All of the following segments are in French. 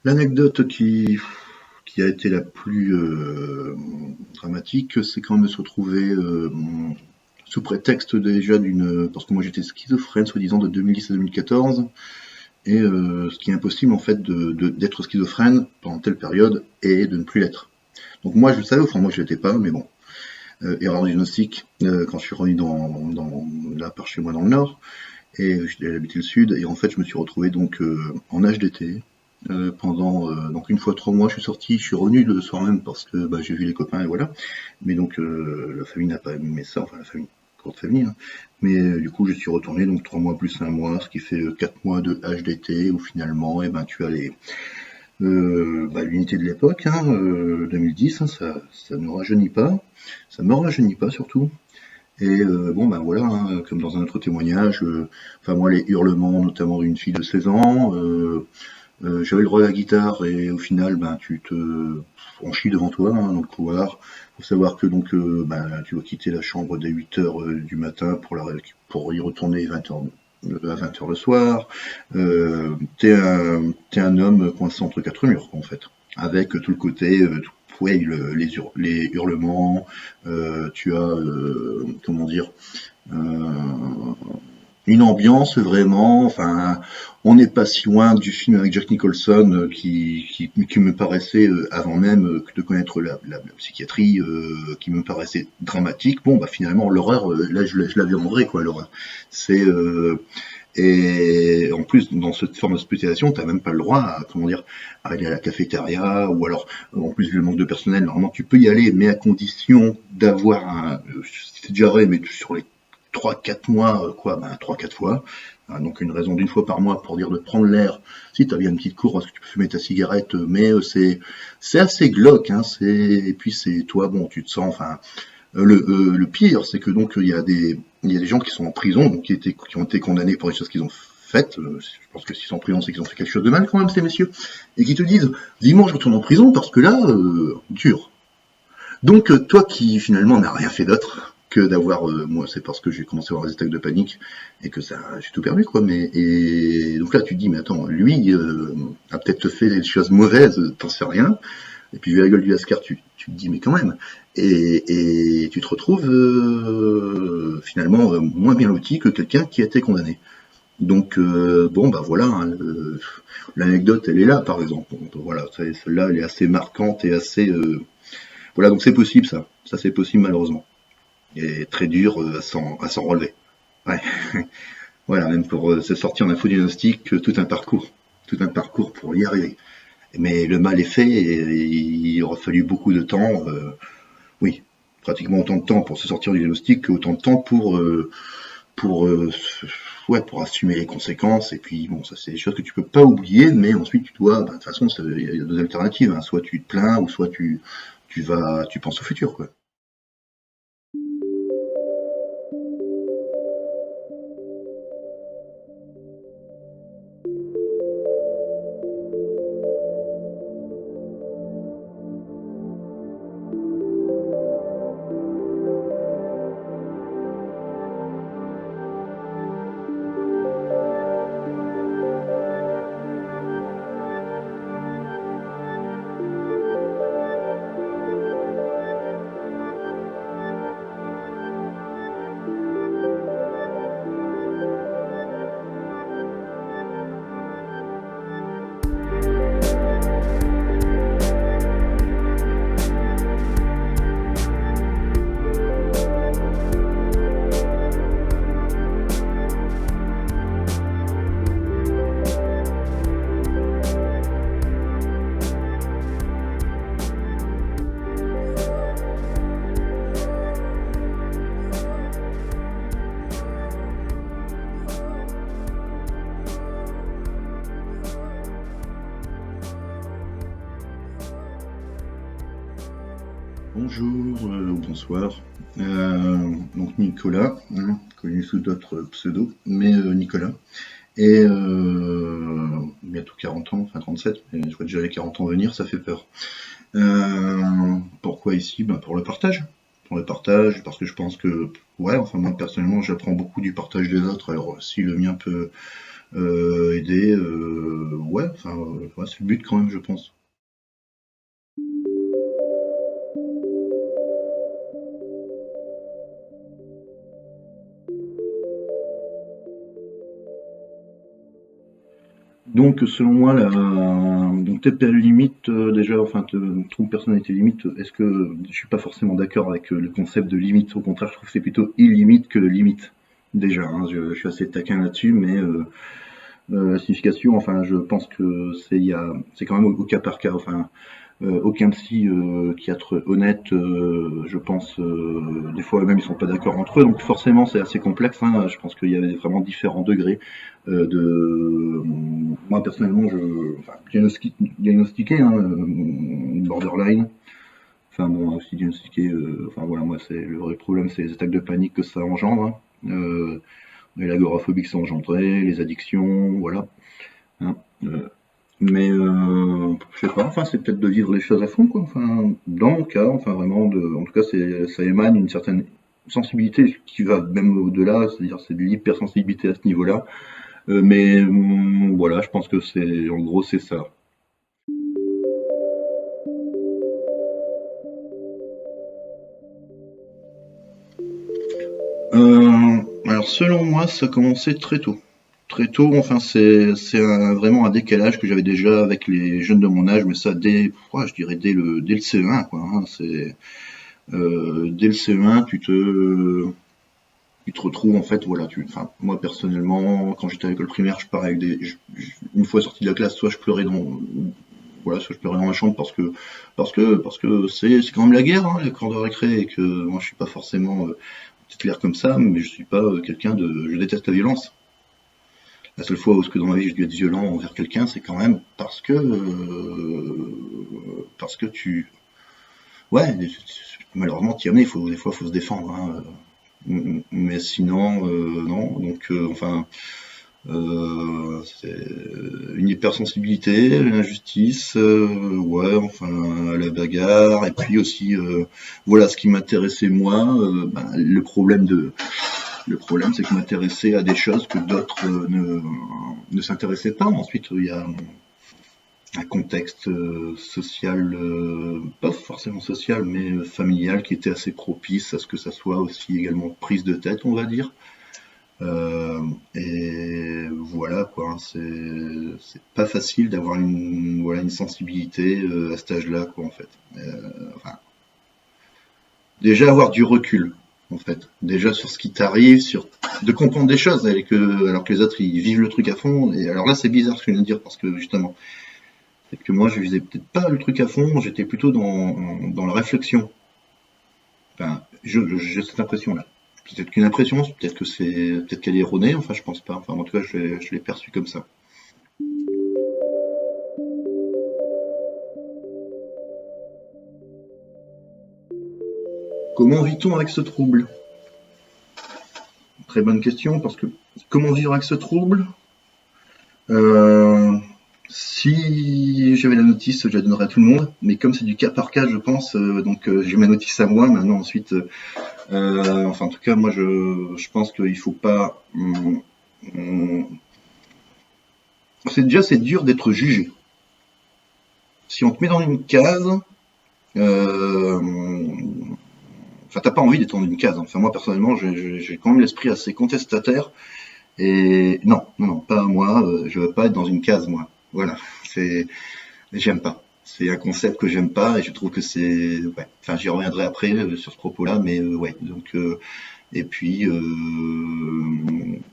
L'anecdote qui a été la plus dramatique, c'est quand même de se retrouver sous prétexte déjà parce que moi j'étais schizophrène soi-disant de 2010 à 2014, et ce qui est impossible en fait d'être schizophrène pendant telle période et de ne plus l'être. Donc moi je le savais, enfin moi je l'étais pas, mais bon. Erreur diagnostique quand je suis revenu là par chez moi dans le nord, et j'ai habité le sud, et en fait je me suis retrouvé donc en HDT pendant donc une fois 3 mois. Je suis sorti, je suis revenu le soir même parce que bah, j'ai vu les copains et voilà. Mais donc la famille n'a pas aimé ça, enfin la famille, courte famille, hein. Mais du coup je suis retourné donc 3 mois plus un mois, ce qui fait 4 mois de HDT où finalement et ben tu as bah, l'unité de l'époque, hein, 2010, hein, ça ne rajeunit pas, ça me rajeunit pas surtout. Et bon, ben voilà, hein, comme dans un autre témoignage, enfin moi les hurlements, notamment d'une fille de 16 ans, j'avais le droit à la guitare et au final, ben on chie devant toi hein, dans le couloir. Faut savoir que donc, ben, tu dois quitter la chambre dès 8 heures du matin pour y retourner à 20 heures le soir. T'es un homme coincé entre quatre murs, quoi, en fait, avec tout le côté, ouais, les hurlements. Tu as, comment dire, euh, une ambiance vraiment, enfin, on n'est pas si loin du film avec Jack Nicholson qui me paraissait, avant même de connaître la psychiatrie, qui me paraissait dramatique. Bon, bah finalement, l'horreur, là, je l'avais en vrai, quoi, l'horreur. C'est et en plus, dans cette forme d'hospitalisation, t'as même pas le droit à, comment dire, à aller à la cafétéria, ou alors, en plus, vu le manque de personnel, normalement, tu peux y aller, mais à condition d'avoir c'est déjà vrai, mais sur les 3 4 mois, quoi, ben 3 4 fois. Donc une raison d'une fois par mois pour dire de prendre l'air. Si t'as bien une petite cour, parce que tu peux fumer ta cigarette, mais c'est assez glauque, hein. Et puis c'est toi, bon, tu te sens, enfin, le pire, c'est que donc il y a des gens qui sont en prison, donc qui ont été condamnés pour les choses qu'ils ont faites. Je pense que s'ils sont en prison, c'est qu'ils ont fait quelque chose de mal quand même, ces messieurs, et qui te disent, dis-moi, je retourne en prison parce que là, dur. Donc toi qui finalement n'as rien fait d'autre que d'avoir, moi c'est parce que j'ai commencé à avoir des attaques de panique et que ça, j'ai tout perdu quoi. Mais et donc là tu te dis mais attends, lui a peut-être fait des choses mauvaises, t'en sais rien. Et puis vu la gueule du Lascar, tu te dis mais quand même. Et tu te retrouves finalement moins bien loti que quelqu'un qui a été condamné. Donc bon bah voilà, hein, l'anecdote elle est là par exemple. Donc, voilà, celle-là elle est assez marquante et assez voilà, donc c'est possible ça. Ça c'est possible malheureusement. Et très dur à s'en relever. Ouais. Voilà, même pour se sortir d'un faux diagnostic, tout un parcours. Tout un parcours pour y arriver. Mais le mal est fait et il aura fallu beaucoup de temps. Oui, pratiquement autant de temps pour se sortir du diagnostic qu'autant de temps pour ouais, pour assumer les conséquences. Et puis bon, ça c'est des choses que tu peux pas oublier, mais ensuite tu dois, bah, de toute façon, il y a deux alternatives, hein. Soit tu te plains, ou soit tu penses au futur, quoi. Bonjour ou bonsoir. Donc Nicolas, hein, connu sous d'autres pseudos, mais Nicolas. Et bientôt 40 ans, enfin 37, mais je vois déjà les 40 ans venir, ça fait peur. Pourquoi ici? Ben pour le partage. Pour le partage, parce que je pense que, ouais, enfin moi personnellement, j'apprends beaucoup du partage des autres. Alors si le mien peut aider, ouais, enfin, ouais, c'est le but quand même, je pense. Donc, selon moi, donc tes limites, déjà, enfin, trouble personnalité limite, est-ce que je suis pas forcément d'accord avec le concept de limite. Au contraire, je trouve que c'est plutôt illimite que limite. Déjà, hein, je suis assez taquin là-dessus, mais la signification, enfin, je pense que c'est quand même au cas par cas. Enfin, aucun psy psychiatre honnête, je pense, des fois même ils sont pas d'accord entre eux, donc forcément c'est assez complexe. Hein. Je pense qu'il y avait vraiment différents degrés moi personnellement, enfin, diagnostiqué, hein, borderline. Enfin bon, aussi diagnostiqué. Enfin voilà, moi c'est le vrai problème, c'est les attaques de panique que ça engendre. Hein. Et l'agoraphobie que ça engendrait, les addictions, voilà. Hein. Mais je sais pas, enfin c'est peut-être de vivre les choses à fond, quoi. Enfin, dans mon cas, enfin vraiment, en tout cas, ça émane une certaine sensibilité qui va même au-delà, c'est-à-dire c'est de l'hypersensibilité à ce niveau-là. Mais voilà, je pense que en gros, c'est ça. Alors selon moi, ça a commencé très tôt. Très tôt, enfin vraiment un décalage que j'avais déjà avec les jeunes de mon âge, mais ça ouais, je dirais dès le CE1 quoi. Hein. Dès le CE1, tu te retrouves en fait, voilà, enfin moi personnellement, quand j'étais à l'école primaire, je parlais avec une fois sorti de la classe, soit je pleurais voilà, soit je pleurais dans ma chambre parce que c'est quand même la guerre, hein, les cours de récré, et que moi je suis pas forcément clair comme ça, mais je suis pas je déteste la violence. La seule fois où ce que dans ma vie j'ai dû être violent envers quelqu'un, c'est quand même parce que ouais, malheureusement t'y amener, des fois faut se défendre. Hein. Mais sinon, non. Donc, enfin, c'est une hypersensibilité, l'injustice, ouais, enfin, la bagarre, et puis aussi, voilà, ce qui m'intéressait moi, ben, le problème, c'est que je m'intéressais à des choses que d'autres ne s'intéressaient pas. Ensuite, il y a un contexte social, pas forcément social, mais familial, qui était assez propice à ce que ça soit aussi également prise de tête, on va dire. Et voilà quoi, hein, c'est pas facile d'avoir une sensibilité à cet âge-là quoi en fait. Enfin, déjà avoir du recul en fait, déjà sur ce qui t'arrive, de comprendre des choses alors que les autres ils vivent le truc à fond. Et alors là c'est bizarre ce que je viens de dire parce que justement, c'est que moi je visais peut-être pas le truc à fond, j'étais plutôt dans la réflexion. Enfin, j'ai cette impression-là. Peut-être qu'une impression, peut-être qu'elle est erronée, enfin je pense pas. Enfin en tout cas je l'ai perçue comme ça. Comment vit-on avec ce trouble? Très bonne question, parce que comment vivre avec ce trouble? Euh, Si j'avais la notice, je la donnerais à tout le monde, mais comme c'est du cas par cas, je pense, donc j'ai ma notice à moi. Maintenant, ensuite, enfin en tout cas, moi je pense qu'il faut pas. C'est dur d'être jugé. Si on te met dans une case, euh, enfin t'as pas envie d'être dans une case. Enfin moi personnellement, j'ai quand même l'esprit assez contestataire. Et non, non, non, pas moi, je veux pas être dans une case, moi. Voilà, c'est, j'aime pas. C'est un concept que j'aime pas et je trouve que ouais. Enfin, j'y reviendrai après sur ce propos-là, mais ouais. Donc, et puis,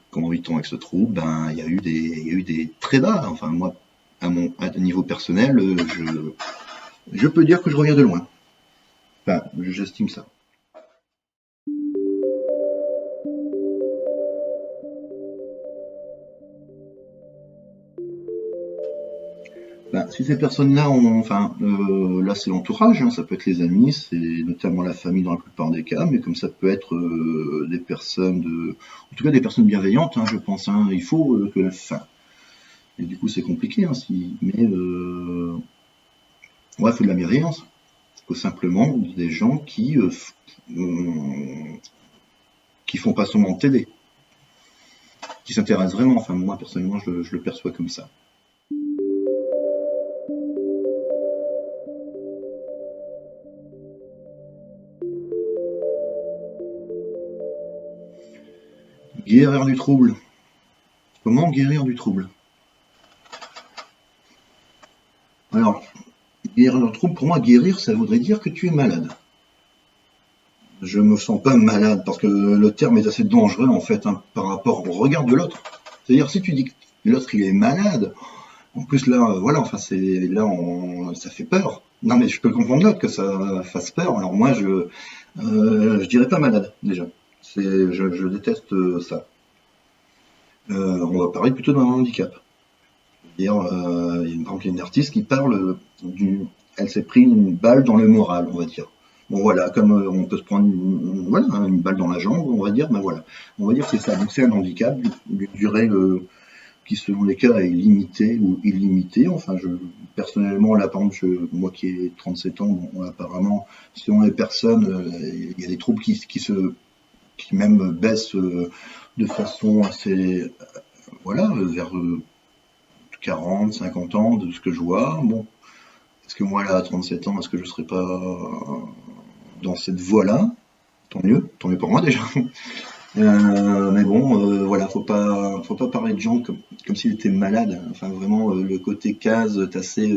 comment vit-on avec ce trouble? Ben, il y a eu des très bas. Enfin, moi, à un niveau personnel, je peux dire que je reviens de loin. Enfin, j'estime ça. Ben, si ces personnes-là enfin, là c'est l'entourage, hein, ça peut être les amis, c'est notamment la famille dans la plupart des cas, mais comme ça peut être des personnes en tout cas des personnes bienveillantes, hein, je pense. Hein, il faut que enfin, et du coup c'est compliqué, hein, mais ouais, il faut de la bienveillance. Il faut simplement des gens qui font pas seulement t'aider. qui s'intéresse vraiment. Enfin, moi, personnellement, je le perçois comme ça. Guérir du trouble. Comment guérir du trouble? Alors, guérir du trouble, pour moi, guérir, ça voudrait dire que tu es malade. Je me sens pas malade, parce que le terme est assez dangereux, en fait, hein, par rapport au regard de l'autre. C'est-à-dire, si tu dis que l'autre, il est malade, en plus, là, voilà, enfin, ça fait peur. Non, mais je peux comprendre l'autre, que ça fasse peur. Alors moi, je dirais pas malade, déjà. Je déteste ça. On va parler plutôt d'un handicap. Il y a par exemple une artiste qui parle elle s'est pris une balle dans le moral, on va dire. Bon voilà, comme on peut se prendre voilà, une balle dans la jambe, on va dire, ben voilà. On va dire que c'est ça. Donc c'est un handicap d'une durée qui selon les cas est limitée ou illimitée. Enfin, personnellement, là par exemple, moi qui ai 37 ans, bon, apparemment, selon les personnes, il y a des troubles qui même baissent de façon assez voilà, vers 40, 50 ans, de ce que je vois. Bon, est-ce que moi, là, à 37 ans, est-ce que je serais pas dans cette voie-là? Tant mieux pour moi déjà. Mais bon, voilà, faut pas parler de gens comme s'ils étaient malades. Enfin, vraiment, le côté case est assez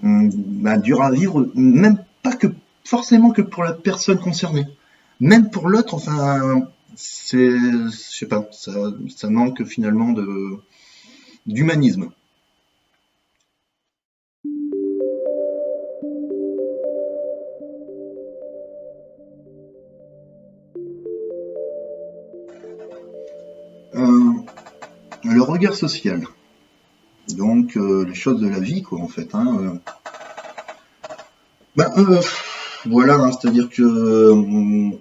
dur à vivre, même pas que forcément que pour la personne concernée. Même pour l'autre, enfin, je sais pas, ça manque finalement d'humanisme. Euh, le regard social, donc les choses de la vie, quoi, en fait. Hein, ben, voilà, hein, c'est-à-dire que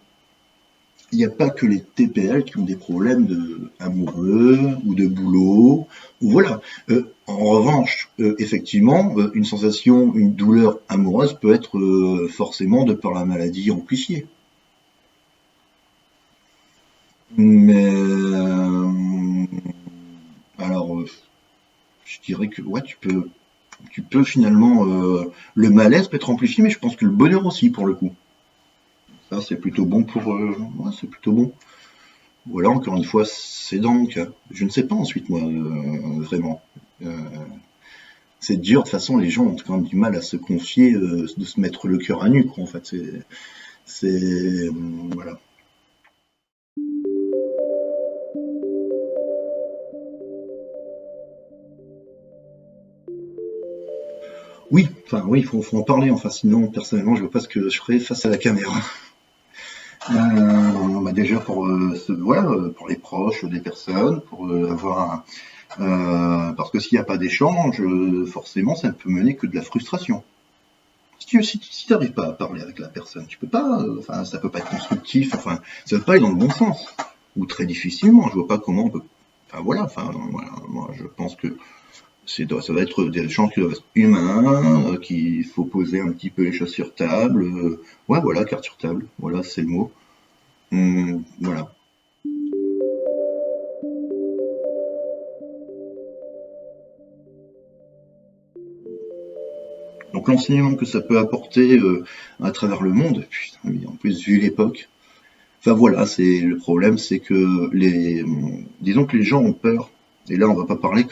il n'y a pas que les TPL qui ont des problèmes amoureux ou de boulot, ou voilà. En revanche, effectivement, une sensation, une douleur amoureuse peut être forcément de par la maladie amplifiée. Mais alors, je dirais que ouais, tu peux finalement le malaise peut être amplifié, mais je pense que le bonheur aussi pour le coup. Ça, c'est plutôt bon ouais, c'est plutôt bon. Voilà, encore une fois, c'est dans mon cas. Je ne sais pas ensuite, moi, vraiment. Euh, c'est dur, de toute façon, les gens ont quand même du mal à se confier, de se mettre le cœur à nu, quoi, en fait. Voilà. Oui, enfin, oui, faut en parler, enfin, sinon, personnellement, je vois pas ce que je ferais face à la caméra. Bah déjà pour voilà, pour les proches des personnes, pour avoir parce que s'il n'y a pas d'échange, forcément, ça ne peut mener que de la frustration. Si tu n'arrives pas à parler avec la personne, tu peux pas, enfin, ça peut pas être constructif, enfin, ça peut pas aller dans le bon sens, ou très difficilement. Je vois pas comment on peut. Enfin voilà, moi je pense que ça va être des échanges qui doivent être humains, qu'il faut poser un petit peu les choses sur table. Ouais, voilà, carte sur table, voilà, c'est le mot. Voilà. Donc l'enseignement que ça peut apporter à travers le monde, putain, mais en plus vu l'époque. Enfin voilà, c'est le problème, c'est que disons que les gens ont peur. Et là, on va pas parler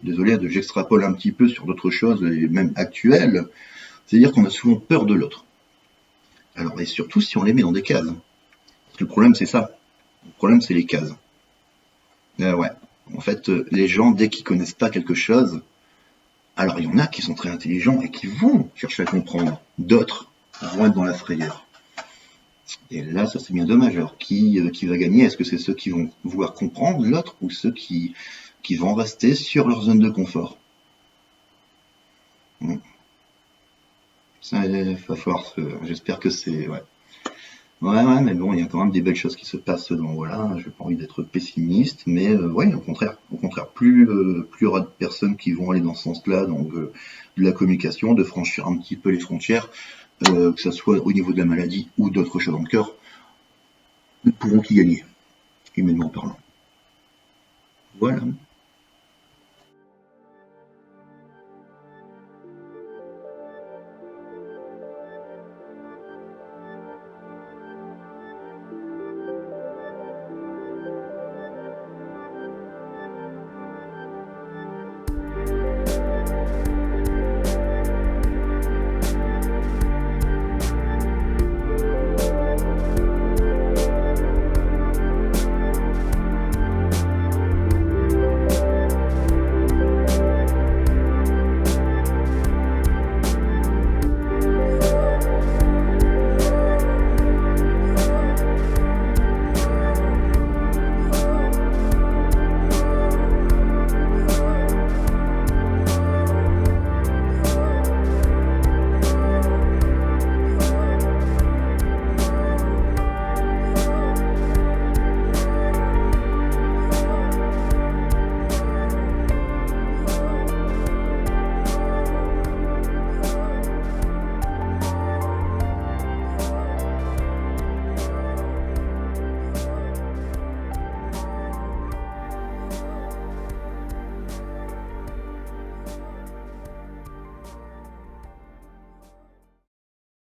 désolé, j'extrapole un petit peu sur d'autres choses, et même actuelles. C'est-à-dire qu'on a souvent peur de l'autre. Alors, et surtout si on les met dans des cases. Parce que le problème, c'est ça. Le problème, c'est les cases. Ouais. En fait, les gens, dès qu'ils connaissent pas quelque chose, alors il y en a qui sont très intelligents et qui vont chercher à comprendre. D'autres vont être dans la frayeur. Et là, ça c'est bien dommage. Alors, qui va gagner? Est-ce que c'est ceux qui vont vouloir comprendre l'autre ou ceux qui vont rester sur leur zone de confort? Ça va falloir j'espère que c'est... Ouais. Ouais, mais bon, il y a quand même des belles choses qui se passent dans... Voilà, j'ai pas envie d'être pessimiste, mais ouais, au contraire, plus il y aura de personnes qui vont aller dans ce sens-là, donc de la communication, de franchir un petit peu les frontières, que ce soit au niveau de la maladie ou d'autres choses encore, nous ne pourrons qu'y gagner, humainement parlant. Voilà.